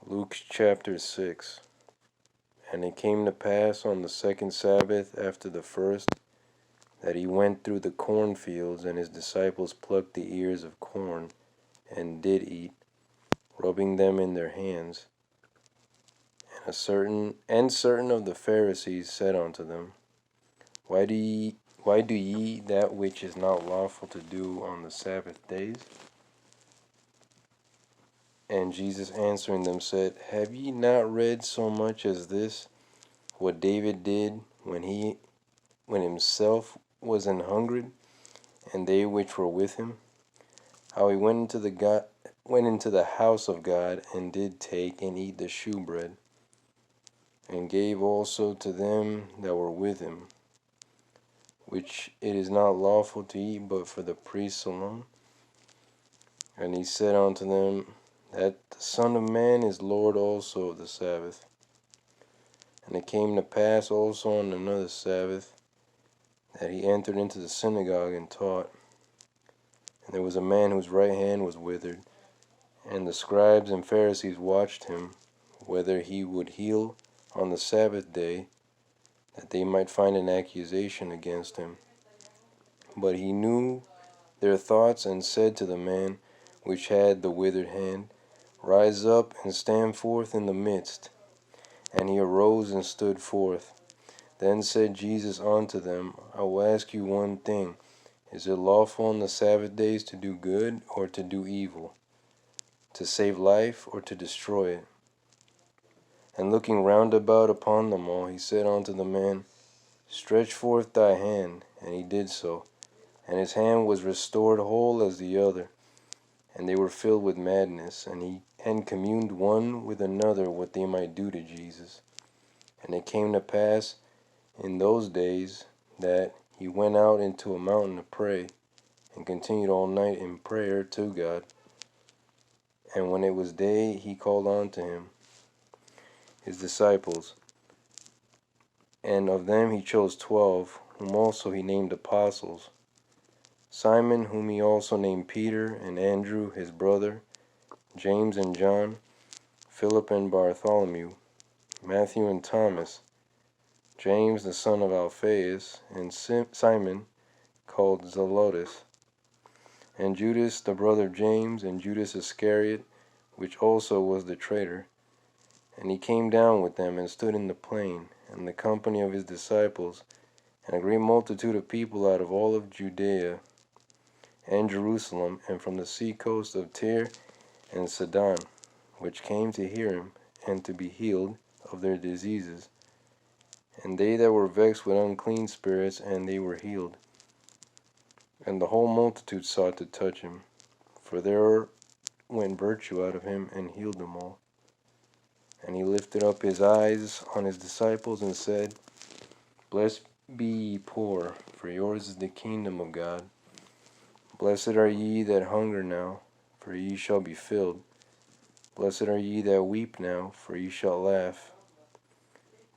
Luke chapter 6. And it came to pass on the second Sabbath after the first, that he went through the cornfields, and his disciples plucked the ears of corn, and did eat, rubbing them in their hands. And certain of the Pharisees said unto them, Why do ye that which is not lawful to do on the Sabbath days? And Jesus answering them said, Have ye not read so much as this, what David did when himself was an hungered, and they which were with him? How he went into the house of God, and did take and eat the shewbread, and gave also to them that were with him, which it is not lawful to eat but for the priests alone. And he said unto them, that the Son of Man is Lord also of the Sabbath. And it came to pass also on another Sabbath, that he entered into the synagogue and taught. And there was a man whose right hand was withered, and the scribes and Pharisees watched him, whether he would heal on the Sabbath day, that they might find an accusation against him. But he knew their thoughts, and said to the man which had the withered hand, Rise up, and stand forth in the midst. And he arose and stood forth. Then said Jesus unto them, I will ask you one thing. Is it lawful on the Sabbath days to do good, or to do evil? To save life, or to destroy it? And looking round about upon them all, he said unto the man, Stretch forth thy hand. And he did so. And his hand was restored whole as the other. And they were filled with madness, and communed one with another what they might do to Jesus. And it came to pass in those days that he went out into a mountain to pray, and continued all night in prayer to God. And when it was day, he called unto him his disciples, and of them he chose 12, whom also he named apostles: Simon, whom he also named Peter, and Andrew his brother, James and John, Philip and Bartholomew, Matthew and Thomas, James the son of Alphaeus, and Simon called Zelotes, and Judas the brother of James, and Judas Iscariot, which also was the traitor. And he came down with them, and stood in the plain, and the company of his disciples, and a great multitude of people out of all of Judea and Jerusalem, and from the sea coast of Tyre and Sidon, which came to hear him, and to be healed of their diseases. And they that were vexed with unclean spirits, and they were healed. And the whole multitude sought to touch him, for there went virtue out of him, and healed them all. And he lifted up his eyes on his disciples, and said, Blessed be ye poor, for yours is the kingdom of God. Blessed are ye that hunger now, for ye shall be filled. Blessed are ye that weep now, for ye shall laugh.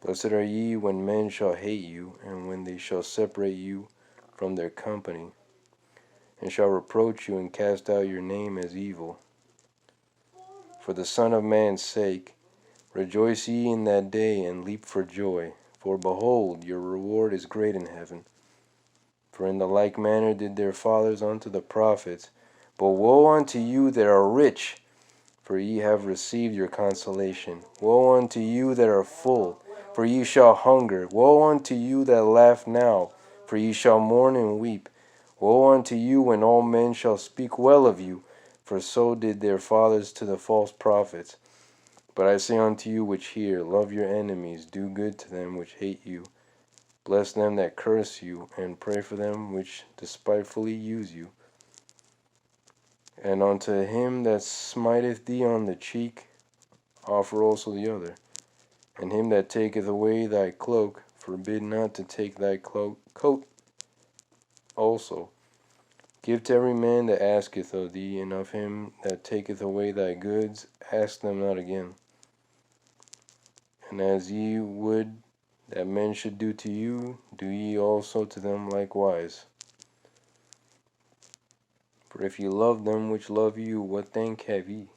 Blessed are ye when men shall hate you, and when they shall separate you from their company, and shall reproach you, and cast out your name as evil. For the Son of Man's sake, rejoice ye in that day, and leap for joy. For behold, your reward is great in heaven. For in the like manner did their fathers unto the prophets. But woe unto you that are rich, for ye have received your consolation. Woe unto you that are full, for ye shall hunger. Woe unto you that laugh now, for ye shall mourn and weep. Woe unto you when all men shall speak well of you, for so did their fathers to the false prophets. But I say unto you which hear, love your enemies, do good to them which hate you, bless them that curse you, and pray for them which despitefully use you. And unto him that smiteth thee on the cheek, offer also the other. And him that taketh away thy cloak, forbid not to take thy coat also. Give to every man that asketh of thee, and of him that taketh away thy goods, ask them not again. And as ye would that men should do to you, do ye also to them likewise. For if ye love them which love you, what thank have ye?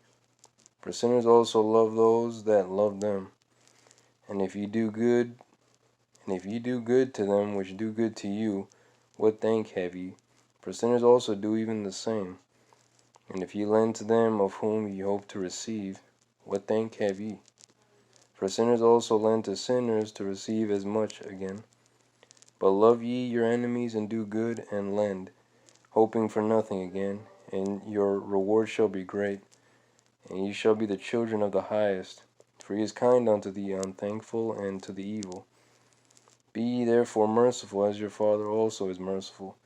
For sinners also love those that love them. And if you do good to them which do good to you, what thank have ye? For sinners also do even the same. And if ye lend to them of whom ye hope to receive, what thank have ye? For sinners also lend to sinners to receive as much again. But love ye your enemies, and do good, and lend, hoping for nothing again, and your reward shall be great, and ye shall be the children of the highest. For he is kind unto the unthankful and to the evil. Be ye therefore merciful, as your Father also is merciful.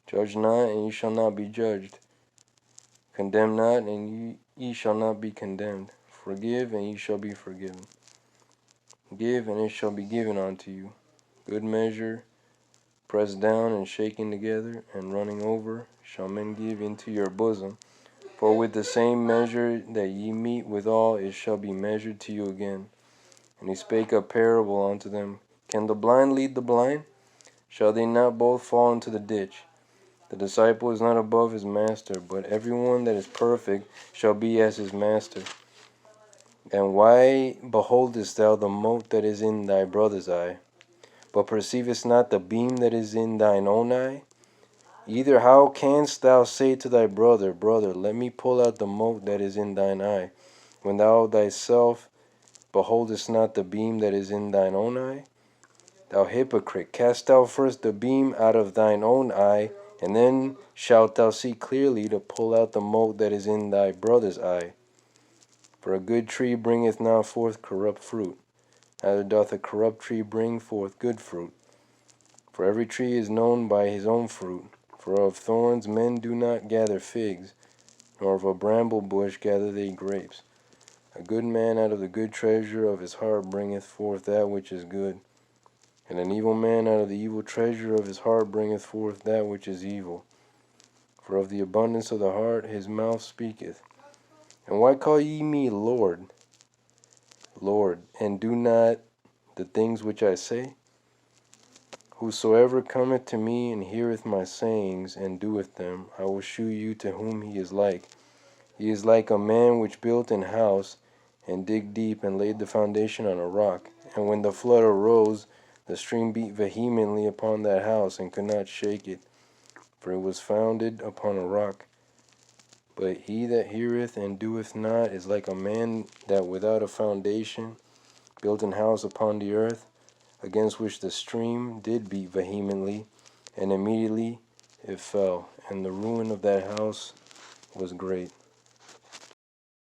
Judge not, and ye shall not be judged. Condemn not, and ye shall not be condemned. Forgive, and ye shall be forgiven. Give, and it shall be given unto you. Good measure, pressed down and shaken together, and running over, shall men give into your bosom. For with the same measure that ye meet withal, it shall be measured to you again. And he spake a parable unto them. Can the blind lead the blind? Shall they not both fall into the ditch? The disciple is not above his master, but every one that is perfect shall be as his master. And why beholdest thou the mote that is in thy brother's eye, but perceivest not the beam that is in thine own eye? Either how canst thou say to thy brother, Brother, let me pull out the mote that is in thine eye, when thou thyself beholdest not the beam that is in thine own eye? Thou hypocrite, cast thou first the beam out of thine own eye, and then shalt thou see clearly to pull out the mote that is in thy brother's eye. For a good tree bringeth not forth corrupt fruit, neither doth a corrupt tree bring forth good fruit. For every tree is known by his own fruit. For of thorns men do not gather figs, nor of a bramble bush gather they grapes. A good man out of the good treasure of his heart bringeth forth that which is good, and an evil man out of the evil treasure of his heart bringeth forth that which is evil. For of the abundance of the heart his mouth speaketh. And why call ye me Lord, Lord, and do not the things which I say? Whosoever cometh to me and heareth my sayings, and doeth them, I will shew you to whom he is like. He is like a man which built an house, and digged deep, and laid the foundation on a rock. And when the flood arose, the stream beat vehemently upon that house, and could not shake it, for it was founded upon a rock. But he that heareth and doeth not is like a man that without a foundation built an house upon the earth, against which the stream did beat vehemently, and immediately it fell, and the ruin of that house was great.